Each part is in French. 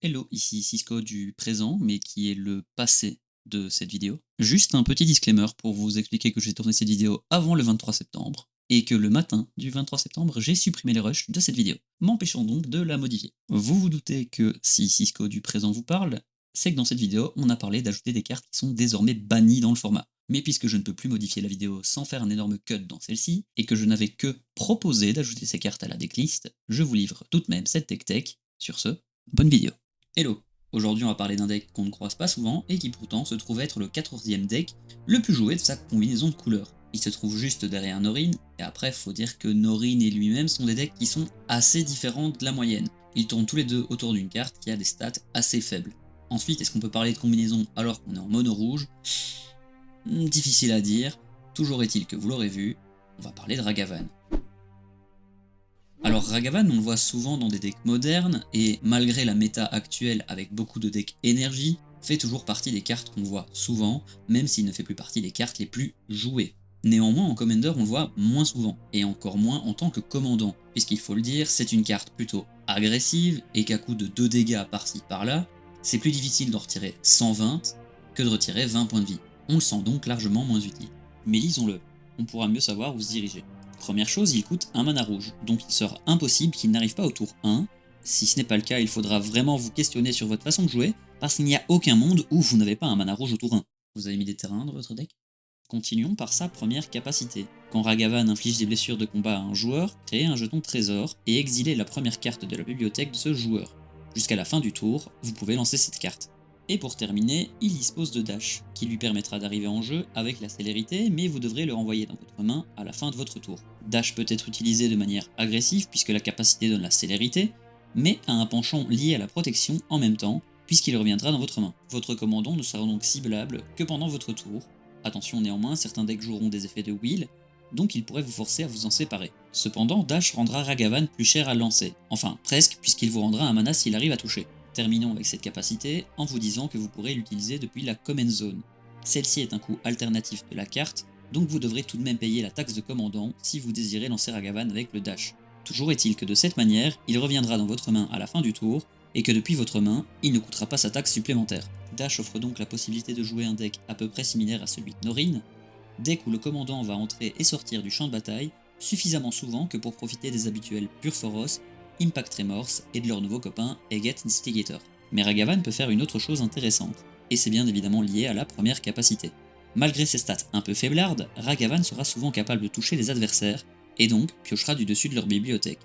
Hello, ici Cisco du présent, mais qui est le passé de cette vidéo. Juste un petit disclaimer pour vous expliquer que j'ai tourné cette vidéo avant le 23 septembre, et que le matin du 23 septembre, j'ai supprimé les rushs de cette vidéo, m'empêchant donc de la modifier. Vous vous doutez que si Cisco du présent vous parle, c'est que dans cette vidéo, on a parlé d'ajouter des cartes qui sont désormais bannies dans le format. Mais puisque je ne peux plus modifier la vidéo sans faire un énorme cut dans celle-ci, et que je n'avais que proposé d'ajouter ces cartes à la decklist, je vous livre tout de même cette tech. Sur ce, bonne vidéo. Hello, aujourd'hui on va parler d'un deck qu'on ne croise pas souvent et qui pourtant se trouve être le 14e deck le plus joué de sa combinaison de couleurs. Il se trouve juste derrière Norin, et après faut dire que Norin et lui-même sont des decks qui sont assez différents de la moyenne. Ils tournent tous les deux autour d'une carte qui a des stats assez faibles. Ensuite, est-ce qu'on peut parler de combinaison alors qu'on est en mono rouge? Difficile à dire, toujours est-il que vous l'aurez vu, on va parler de Ragavan. Alors Ragavan, on le voit souvent dans des decks modernes, et malgré la méta actuelle avec beaucoup de decks énergie, fait toujours partie des cartes qu'on voit souvent, même s'il ne fait plus partie des cartes les plus jouées. Néanmoins, en Commander, on le voit moins souvent, et encore moins en tant que commandant, puisqu'il faut le dire, c'est une carte plutôt agressive, et qu'à coup de 2 dégâts par-ci par-là, c'est plus difficile d'en retirer 120 que de retirer 20 points de vie. On le sent donc largement moins utile. Mais lisons-le, on pourra mieux savoir où se diriger. Première chose, il coûte un mana rouge, donc il sera impossible qu'il n'arrive pas au tour 1. Si ce n'est pas le cas, il faudra vraiment vous questionner sur votre façon de jouer, parce qu'il n'y a aucun monde où vous n'avez pas un mana rouge au tour 1. Vous avez mis des terrains dans votre deck? Continuons par sa première capacité. Quand Ragavan inflige des blessures de combat à un joueur, créez un jeton trésor et exilez la première carte de la bibliothèque de ce joueur. Jusqu'à la fin du tour, vous pouvez lancer cette carte. Et pour terminer, il dispose de dash, qui lui permettra d'arriver en jeu avec la célérité, mais vous devrez le renvoyer dans votre main à la fin de votre tour. Dash peut être utilisé de manière agressive puisque la capacité donne la célérité, mais a un penchant lié à la protection en même temps, puisqu'il reviendra dans votre main. Votre commandant ne sera donc ciblable que pendant votre tour. Attention néanmoins, certains decks joueront des effets de wheel, donc il pourrait vous forcer à vous en séparer. Cependant, Dash rendra Ragavan plus cher à lancer, enfin presque, puisqu'il vous rendra un mana s'il arrive à toucher. Terminons avec cette capacité en vous disant que vous pourrez l'utiliser depuis la Command Zone. Celle-ci est un coût alternatif de la carte, donc vous devrez tout de même payer la taxe de commandant si vous désirez lancer Ragavan avec le dash. Toujours est-il que de cette manière, il reviendra dans votre main à la fin du tour, et que depuis votre main, il ne coûtera pas sa taxe supplémentaire. Dash offre donc la possibilité de jouer un deck à peu près similaire à celui de Norin, deck où le commandant va entrer et sortir du champ de bataille suffisamment souvent que pour profiter des habituels Purphoros, Impact Remorse et de leur nouveau copain Eget Instigator. Mais Ragavan peut faire une autre chose intéressante, et c'est bien évidemment lié à la première capacité. Malgré ses stats un peu faiblardes, Ragavan sera souvent capable de toucher les adversaires, et donc piochera du dessus de leur bibliothèque,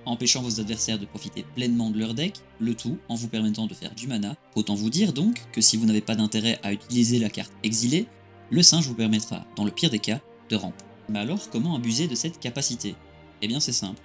empêchant vos adversaires de profiter pleinement de leur deck, le tout en vous permettant de faire du mana. Autant vous dire donc que si vous n'avez pas d'intérêt à utiliser la carte exilée, le singe vous permettra, dans le pire des cas, de ramp. Mais alors, comment abuser de cette capacité? Eh bien c'est simple.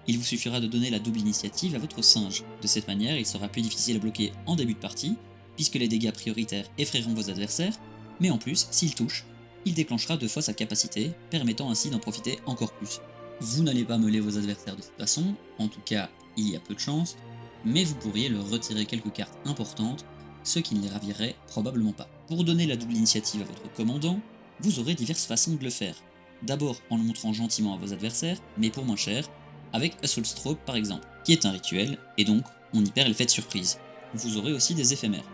Il vous suffira de donner la double initiative à votre singe. De cette manière, il sera plus difficile à bloquer en début de partie, puisque les dégâts prioritaires effrayeront vos adversaires, mais en plus, s'il touche, il déclenchera 2 fois sa capacité, permettant ainsi d'en profiter encore plus. Vous n'allez pas meuler vos adversaires de cette façon, en tout cas, il y a peu de chance, mais vous pourriez leur retirer quelques cartes importantes, ce qui ne les ravirait probablement pas. Pour donner la double initiative à votre commandant, vous aurez diverses façons de le faire. D'abord en le montrant gentiment à vos adversaires, mais pour moins cher, avec Assault Stroke par exemple, qui est un rituel, et donc on y perd l'effet de surprise. Vous aurez aussi des éphémères.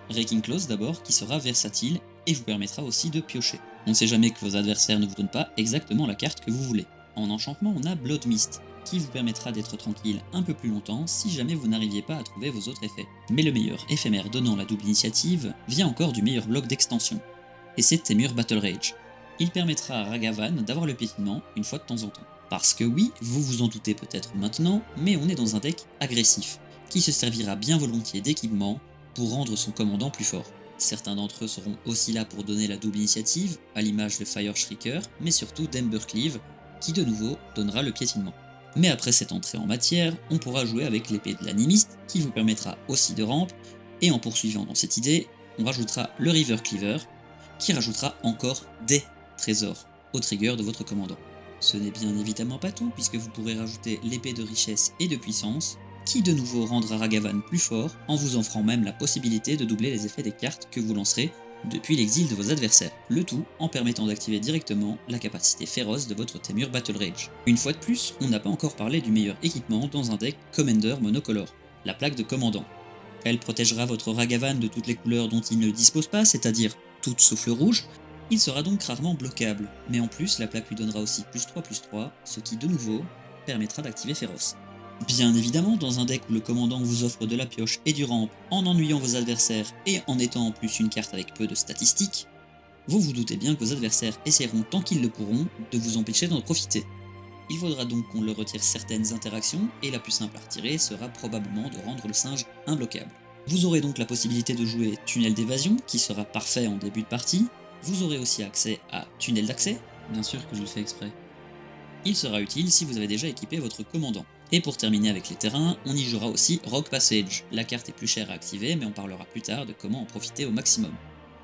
Raking Close d'abord, qui sera versatile et vous permettra aussi de piocher. On ne sait jamais que vos adversaires ne vous donnent pas exactement la carte que vous voulez. En enchantement, on a Blood Mist, qui vous permettra d'être tranquille un peu plus longtemps si jamais vous n'arriviez pas à trouver vos autres effets. Mais le meilleur éphémère donnant la double initiative vient encore du meilleur bloc d'extension, et c'est Temur Battle Rage. Il permettra à Ragavan d'avoir le piétinement une fois de temps en temps. Parce que oui, vous vous en doutez peut-être maintenant, mais on est dans un deck agressif, qui se servira bien volontiers d'équipement pour rendre son commandant plus fort. Certains d'entre eux seront aussi là pour donner la double initiative, à l'image de Fire Shrieker, mais surtout d'Embercleave, qui de nouveau donnera le piétinement. Mais après cette entrée en matière, on pourra jouer avec l'épée de l'animiste, qui vous permettra aussi de rampe, et en poursuivant dans cette idée, on rajoutera le River Cleaver, qui rajoutera encore des trésors au trigger de votre commandant. Ce n'est bien évidemment pas tout, puisque vous pourrez rajouter l'épée de richesse et de puissance, qui de nouveau rendra Ragavan plus fort, en vous offrant même la possibilité de doubler les effets des cartes que vous lancerez depuis l'exil de vos adversaires, le tout en permettant d'activer directement la capacité féroce de votre Temur Battle Rage. Une fois de plus, on n'a pas encore parlé du meilleur équipement dans un deck Commander monocolore, la plaque de commandant. Elle protégera votre Ragavan de toutes les couleurs dont il ne dispose pas, c'est-à-dire toutes sauf le rouge. Il sera donc rarement bloquable, mais en plus la plaque lui donnera aussi +3/+3, ce qui de nouveau permettra d'activer Féroce. Bien évidemment, dans un deck où le commandant vous offre de la pioche et du ramp en ennuyant vos adversaires et en étant en plus une carte avec peu de statistiques, vous vous doutez bien que vos adversaires essaieront tant qu'ils le pourront de vous empêcher d'en profiter. Il faudra donc qu'on leur retire certaines interactions, et la plus simple à retirer sera probablement de rendre le singe imbloquable. Vous aurez donc la possibilité de jouer Tunnel d'évasion, qui sera parfait en début de partie. Vous aurez aussi accès à Tunnel d'accès, bien sûr que je le fais exprès. Il sera utile si vous avez déjà équipé votre commandant. Et pour terminer avec les terrains, on y jouera aussi Rock Passage. La carte est plus chère à activer, mais on parlera plus tard de comment en profiter au maximum.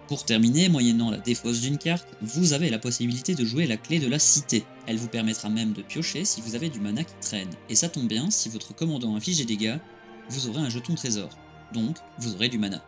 Pour terminer, moyennant la défausse d'une carte, vous avez la possibilité de jouer la clé de la cité. Elle vous permettra même de piocher si vous avez du mana qui traîne. Et ça tombe bien, si votre commandant inflige des dégâts, vous aurez un jeton trésor. Donc, vous aurez du mana.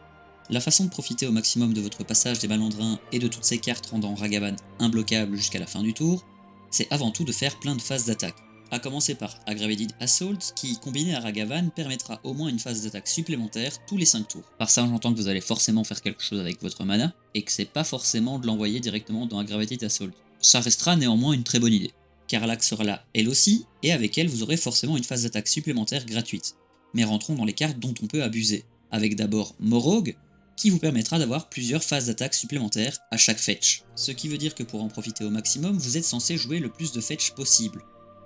La façon de profiter au maximum de votre passage des malandrins et de toutes ces cartes rendant Ragavan imbloquable jusqu'à la fin du tour, c'est avant tout de faire plein de phases d'attaque. A commencer par Aggravated Assault, qui, combiné à Ragavan, permettra au moins une phase d'attaque supplémentaire tous les 5 tours. Par ça, j'entends que vous allez forcément faire quelque chose avec votre mana, et que c'est pas forcément de l'envoyer directement dans Aggravated Assault. Ça restera néanmoins une très bonne idée. Karlach sera là elle aussi, et avec elle vous aurez forcément une phase d'attaque supplémentaire gratuite. Mais rentrons dans les cartes dont on peut abuser, avec d'abord Morog, qui vous permettra d'avoir plusieurs phases d'attaque supplémentaires à chaque fetch. Ce qui veut dire que pour en profiter au maximum, vous êtes censé jouer le plus de fetch possible.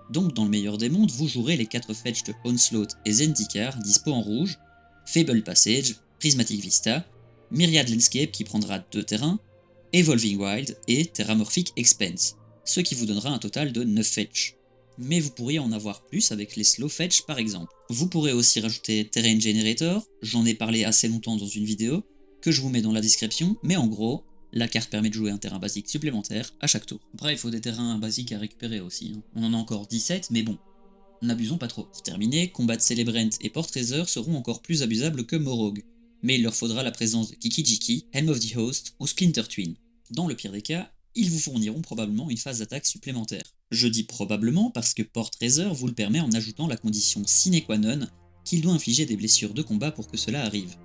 Donc dans le meilleur des mondes, vous jouerez les 4 fetch de Onslaught et Zendikar dispo en rouge, Fable Passage, Prismatic Vista, Myriad Landscape qui prendra 2 terrains, Evolving Wild et Terramorphic Expense, ce qui vous donnera un total de 9 fetch. Mais vous pourriez en avoir plus avec les slow fetch par exemple. Vous pourrez aussi rajouter Terrain Generator, j'en ai parlé assez longtemps dans une vidéo, que je vous mets dans la description, mais en gros, la carte permet de jouer un terrain basique supplémentaire à chaque tour. Après, il faut des terrains basiques à récupérer aussi. On en a encore 17, mais bon, n'abusons pas trop. Pour terminer, Combat Celebrant et Port-Treasure seront encore plus abusables que Morog, mais il leur faudra la présence de Kiki-Jiki, Helm of the Host ou Splinter Twin. Dans le pire des cas, ils vous fourniront probablement une phase d'attaque supplémentaire. Je dis probablement parce que Port-Treasure vous le permet en ajoutant la condition sine qua non qu'il doit infliger des blessures de combat pour que cela arrive.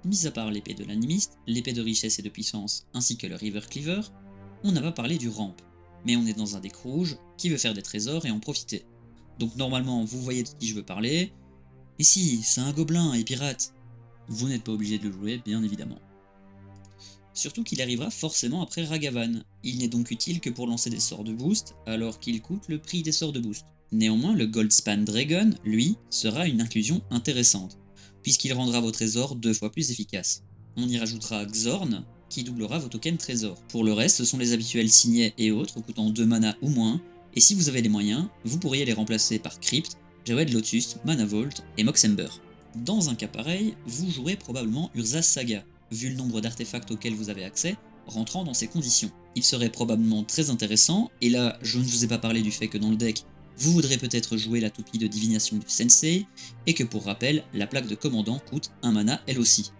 Mis à part l'épée de l'animiste, l'épée de richesse et de puissance, ainsi que le River Cleaver, on n'a pas parlé du ramp, mais on est dans un deck rouge qui veut faire des trésors et en profiter. Donc normalement, vous voyez de qui je veux parler, et si, c'est un gobelin et pirate, vous n'êtes pas obligé de le jouer, bien évidemment. Surtout qu'il arrivera forcément après Ragavan, il n'est donc utile que pour lancer des sorts de boost, alors qu'il coûte le prix des sorts de boost. Néanmoins, le Goldspan Dragon, lui, sera une inclusion intéressante, puisqu'il rendra vos trésors 2 fois plus efficaces. On y rajoutera Xorn, qui doublera vos tokens trésors. Pour le reste, ce sont les habituels signets et autres coûtant 2 mana ou moins, et si vous avez les moyens, vous pourriez les remplacer par Crypt, Jawed Lotus, Mana Vault et Moxember. Dans un cas pareil, vous jouerez probablement Urza's Saga, vu le nombre d'artefacts auxquels vous avez accès, rentrant dans ces conditions. Il serait probablement très intéressant, et là je ne vous ai pas parlé du fait que dans le deck, vous voudrez peut-être jouer la toupie de divination du Sensei, et que pour rappel, la plaque de commandant coûte 1 mana elle aussi.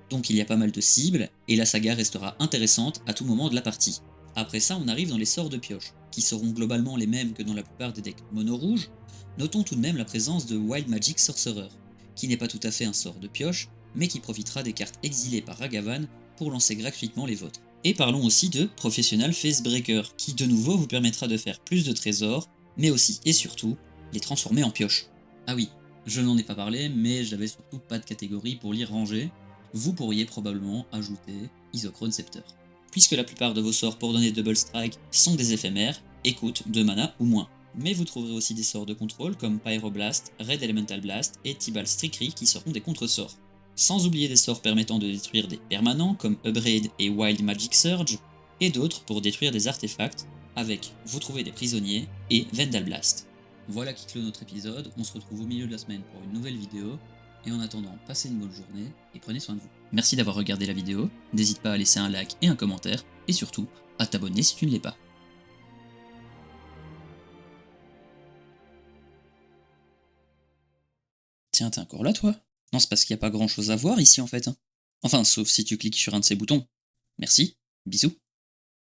Donc il y a pas mal de cibles, et la saga restera intéressante à tout moment de la partie. Après ça, on arrive dans les sorts de pioche, qui seront globalement les mêmes que dans la plupart des decks mono-rouge. Notons tout de même la présence de Wild Magic Sorcerer, qui n'est pas tout à fait un sort de pioche, mais qui profitera des cartes exilées par Ragavan pour lancer gratuitement les vôtres. Et parlons aussi de Professional Facebreaker, qui de nouveau vous permettra de faire plus de trésors, mais aussi et surtout les transformer en pioche. Ah oui, je n'en ai pas parlé, mais j'avais surtout pas de catégorie pour l'y ranger. Vous pourriez probablement ajouter Isochron Scepter. Puisque la plupart de vos sorts pour donner Double Strike sont des éphémères et coûtent 2 mana ou moins. Mais vous trouverez aussi des sorts de contrôle comme Pyroblast, Red Elemental Blast et Tibal Strickery qui seront des contre-sorts. Sans oublier des sorts permettant de détruire des permanents comme Upgrade et Wild Magic Surge, et d'autres pour détruire des artefacts, avec Vous trouvez des prisonniers et Vendal Blast. Voilà qui clôt notre épisode, on se retrouve au milieu de la semaine pour une nouvelle vidéo, et en attendant, passez une bonne journée et prenez soin de vous. Merci d'avoir regardé la vidéo, n'hésite pas à laisser un like et un commentaire, et surtout, à t'abonner si tu ne l'es pas. Tiens, t'es encore là toi? Non, c'est parce qu'il n'y a pas grand chose à voir ici en fait. Enfin, sauf si tu cliques sur un de ces boutons. Merci, bisous.